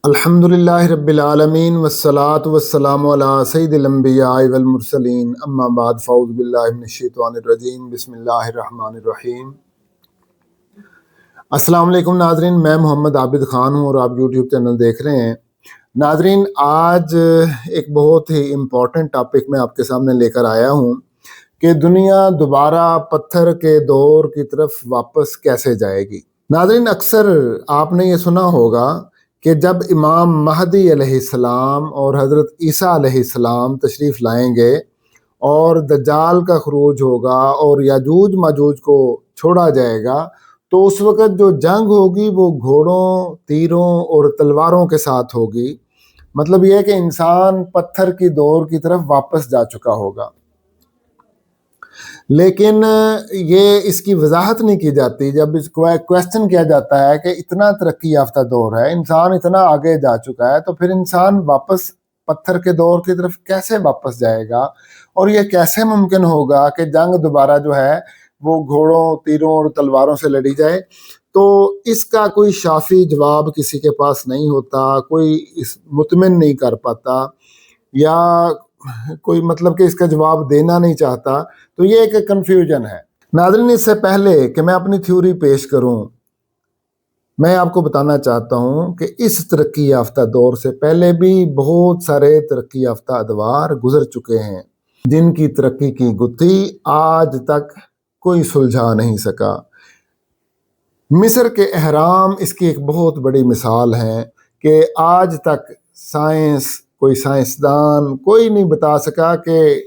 الحمدللہ رب العالمین والصلاة والسلام علی سید الانبیاء والمرسلین اما بعد فاعوذ باللہ من الشیطان الرجیم بسم اللہ الرحمن الرحیم۔ السلام علیکم ناظرین، میں محمد عابد خان ہوں اور آپ یوٹیوب چینل دیکھ رہے ہیں۔ ناظرین، آج ایک بہت ہی امپورٹنٹ ٹاپک میں آپ کے سامنے لے کر آیا ہوں کہ دنیا دوبارہ پتھر کے دور کی طرف واپس کیسے جائے گی۔ ناظرین، اکثر آپ نے یہ سنا ہوگا کہ جب امام مہدی علیہ السلام اور حضرت عیسیٰ علیہ السلام تشریف لائیں گے اور دجال کا خروج ہوگا اور یاجوج ماجوج کو چھوڑا جائے گا، تو اس وقت جو جنگ ہوگی وہ گھوڑوں، تیروں اور تلواروں کے ساتھ ہوگی۔ مطلب یہ ہے کہ انسان پتھر کی دور کی طرف واپس جا چکا ہوگا۔ لیکن یہ اس کی وضاحت نہیں کی جاتی۔ جب اس کو کویسچن کیا جاتا ہے کہ اتنا ترقی یافتہ دور ہے، انسان اتنا آگے جا چکا ہے، تو پھر انسان واپس پتھر کے دور کی طرف کیسے واپس جائے گا، اور یہ کیسے ممکن ہوگا کہ جنگ دوبارہ جو ہے وہ گھوڑوں، تیروں اور تلواروں سے لڑی جائے؟ تو اس کا کوئی شافی جواب کسی کے پاس نہیں ہوتا، کوئی اس مطمئن نہیں کر پاتا، یا کوئی مطلب کہ اس کا جواب دینا نہیں چاہتا۔ تو یہ ایک کنفیوژن ہے۔ ناظرین، اس سے پہلے کہ میں اپنی تھیوری پیش کروں، میں آپ کو بتانا چاہتا ہوں کہ اس ترقی یافتہ دور سے پہلے بھی بہت سارے ترقی یافتہ ادوار گزر چکے ہیں جن کی ترقی کی گتھی آج تک کوئی سلجھا نہیں سکا۔ مصر کے اہرام اس کی ایک بہت بڑی مثال ہے کہ آج تک کوئی سائنسدان کوئی نہیں بتا سکا کہ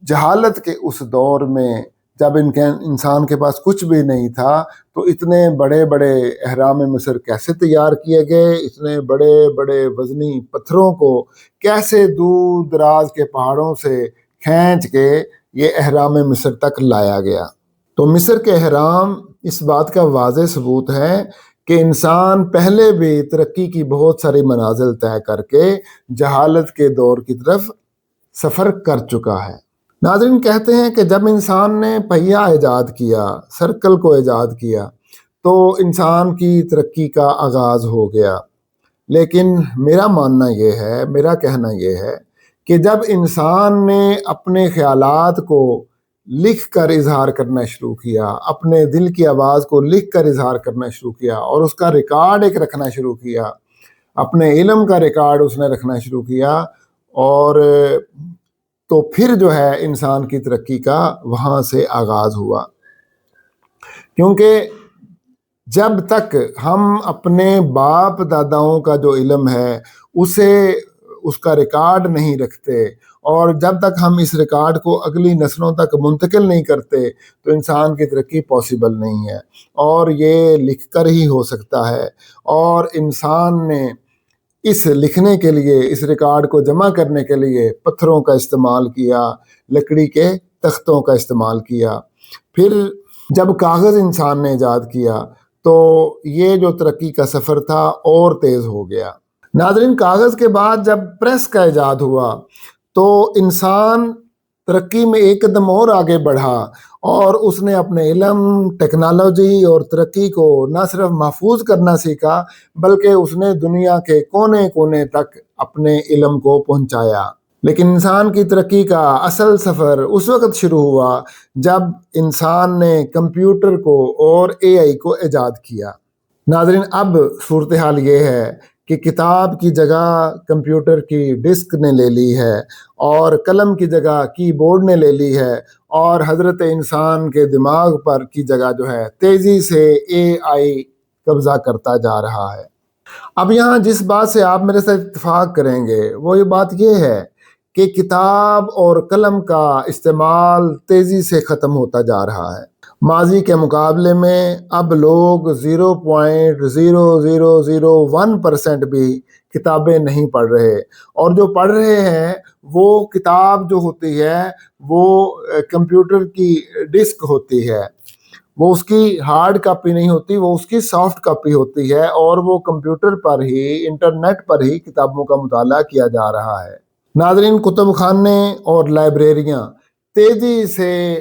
جہالت کے اس دور میں جب انسان کے پاس کچھ بھی نہیں تھا تو اتنے بڑے بڑے اہرام مصر کیسے تیار کیے گئے، اتنے بڑے بڑے وزنی پتھروں کو کیسے دور دراز کے پہاڑوں سے کھینچ کے یہ اہرام مصر تک لایا گیا۔ تو مصر کے اہرام اس بات کا واضح ثبوت ہے کہ انسان پہلے بھی ترقی کی بہت ساری منازل طے کر کے جہالت کے دور کی طرف سفر کر چکا ہے۔ ناظرین، کہتے ہیں کہ جب انسان نے پہیہ ایجاد کیا، سرکل کو ایجاد کیا، تو انسان کی ترقی کا آغاز ہو گیا۔ لیکن میرا ماننا یہ ہے، میرا کہنا یہ ہے کہ جب انسان نے اپنے خیالات کو لکھ کر اظہار کرنا شروع کیا، اپنے دل کی آواز کو لکھ کر اظہار کرنا شروع کیا اور اس کا ریکارڈ ایک رکھنا شروع کیا، اپنے علم کا ریکارڈ اس نے رکھنا شروع کیا، اور تو پھر جو ہے انسان کی ترقی کا وہاں سے آغاز ہوا۔ کیونکہ جب تک ہم اپنے باپ داداؤں کا جو علم ہے اس کا ریکارڈ نہیں رکھتے، اور جب تک ہم اس ریکارڈ کو اگلی نسلوں تک منتقل نہیں کرتے، تو انسان کی ترقی پاسبل نہیں ہے، اور یہ لکھ کر ہی ہو سکتا ہے۔ اور انسان نے اس لکھنے کے لیے، اس ریکارڈ کو جمع کرنے کے لیے پتھروں کا استعمال کیا، لکڑی کے تختوں کا استعمال کیا۔ پھر جب کاغذ انسان نے ایجاد کیا تو یہ جو ترقی کا سفر تھا اور تیز ہو گیا۔ ناظرین، کاغذ کے بعد جب پریس کا ایجاد ہوا تو انسان ترقی میں ایک قدم اور آگے بڑھا، اور اس نے اپنے علم، ٹیکنالوجی اور ترقی کو نہ صرف محفوظ کرنا سیکھا بلکہ اس نے دنیا کے کونے کونے تک اپنے علم کو پہنچایا۔ لیکن انسان کی ترقی کا اصل سفر اس وقت شروع ہوا جب انسان نے کمپیوٹر کو اور AI کو ایجاد کیا۔ ناظرین، اب صورتحال یہ ہے کہ کتاب کی جگہ کمپیوٹر کی ڈسک نے لے لی ہے، اور قلم کی جگہ کی بورڈ نے لے لی ہے، اور حضرت انسان کے دماغ پر کی جگہ جو ہے تیزی سے AI قبضہ کرتا جا رہا ہے۔ اب یہاں جس بات سے آپ میرے ساتھ اتفاق کریں گے وہ یہ بات یہ ہے کہ کتاب اور قلم کا استعمال تیزی سے ختم ہوتا جا رہا ہے۔ ماضی کے مقابلے میں اب لوگ 0.0001% بھی کتابیں نہیں پڑھ رہے، اور جو پڑھ رہے ہیں وہ کتاب جو ہوتی ہے وہ کمپیوٹر کی ڈسک ہوتی ہے، وہ اس کی ہارڈ کاپی نہیں ہوتی، وہ اس کی سافٹ کاپی ہوتی ہے، اور وہ کمپیوٹر پر ہی، انٹرنیٹ پر ہی کتابوں کا مطالعہ کیا جا رہا ہے۔ ناظرین، کتب خانے اور لائبریریاں تیزی سے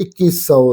2100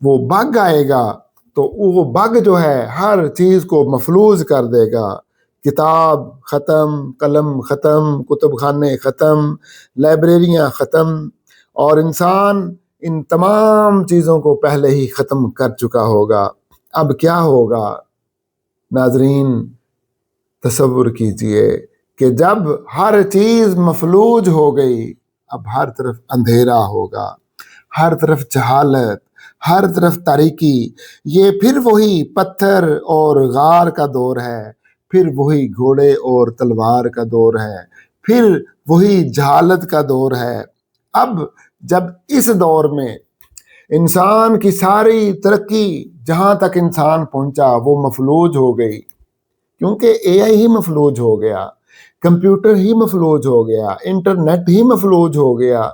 وہ بگ آئے گا تو وہ بگ جو ہے ہر چیز کو مفلوج کر دے گا. کتاب ختم، قلم ختم، کتب خانے ختم، لائبریریاں ختم، اور انسان ان تمام چیزوں کو پہلے ہی ختم کر چکا ہوگا. اب کیا ہوگا ناظرین؟ تصور کیجئے کہ جب ہر چیز مفلوج ہو گئی، اب ہر طرف اندھیرا ہوگا، ہر طرف جہالت، ہر طرف تاریکی. یہ پھر وہی پتھر اور غار کا دور ہے، پھر وہی گھوڑے اور تلوار کا دور ہے، پھر وہی جہالت کا دور ہے. اب جب اس دور میں انسان کی ساری ترقی جہاں تک انسان پہنچا وہ مفلوج ہو گئی، کیونکہ اے آئی ہی مفلوج ہو گیا، کمپیوٹر ہی مفلوج ہو گیا، انٹرنیٹ ہی مفلوج ہو گیا.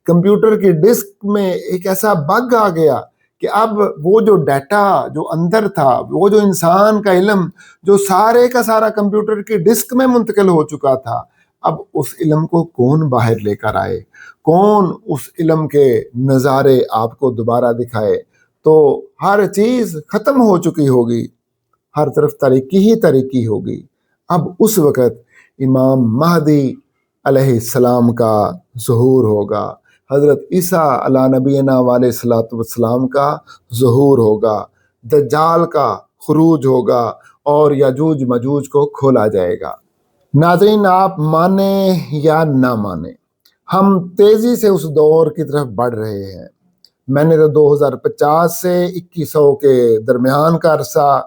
کمپیوٹر کی ڈسک میں ایک ایسا بگ آ گیا کہ اب وہ جو ڈیٹا جو اندر تھا، وہ جو انسان کا علم جو سارے کا سارا کمپیوٹر کی ڈسک میں منتقل ہو چکا تھا، اب اس علم کو کون باہر لے کر آئے؟ کون اس علم کے نظارے آپ کو دوبارہ دکھائے؟ تو ہر چیز ختم ہو چکی ہوگی، ہر طرف تاریکی ہی تاریکی ہوگی. اب اس وقت امام مہدی علیہ السلام کا ظہور ہوگا، حضرت عیسیٰ علیہ نبینا علیہ الصلوۃ والسلام کا ظہور ہوگا، دجال کا خروج ہوگا، اور یاجوج ماجوج کو کھولا جائے گا. ناظرین، آپ مانیں یا نہ مانیں، ہم تیزی سے اس دور کی طرف بڑھ رہے ہیں. میں نے تو 2050 سے 2100 کے درمیان کا عرصہ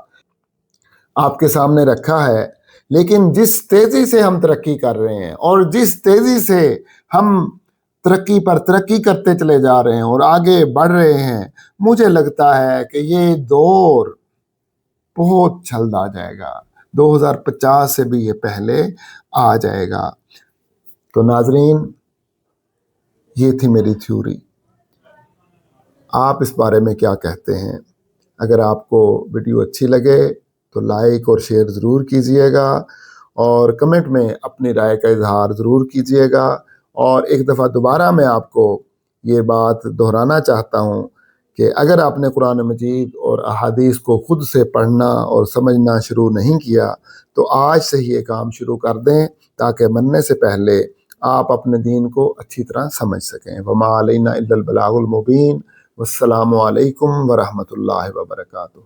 آپ کے سامنے رکھا ہے، لیکن جس تیزی سے ہم ترقی کر رہے ہیں اور جس تیزی سے ہم ترقی پر ترقی کرتے چلے جا رہے ہیں اور آگے بڑھ رہے ہیں، مجھے لگتا ہے کہ یہ دور بہت جلد آ جائے گا، 2050 سے بھی یہ پہلے آ جائے گا. تو ناظرین، یہ تھی میری تھیوری. آپ اس بارے میں کیا کہتے ہیں؟ اگر آپ کو ویڈیو اچھی لگے تو لائک اور شیئر ضرور کیجئے گا، اور کمنٹ میں اپنی رائے کا اظہار ضرور کیجئے گا. اور ایک دفعہ دوبارہ میں آپ کو یہ بات دہرانا چاہتا ہوں کہ اگر آپ نے قرآن مجید اور احادیث کو خود سے پڑھنا اور سمجھنا شروع نہیں کیا تو آج سے ہی یہ کام شروع کر دیں، تاکہ مرنے سے پہلے آپ اپنے دین کو اچھی طرح سمجھ سکیں. وما علینا الا البلاغ المبین. والسلام علیکم ورحمۃ اللہ وبرکاتہ.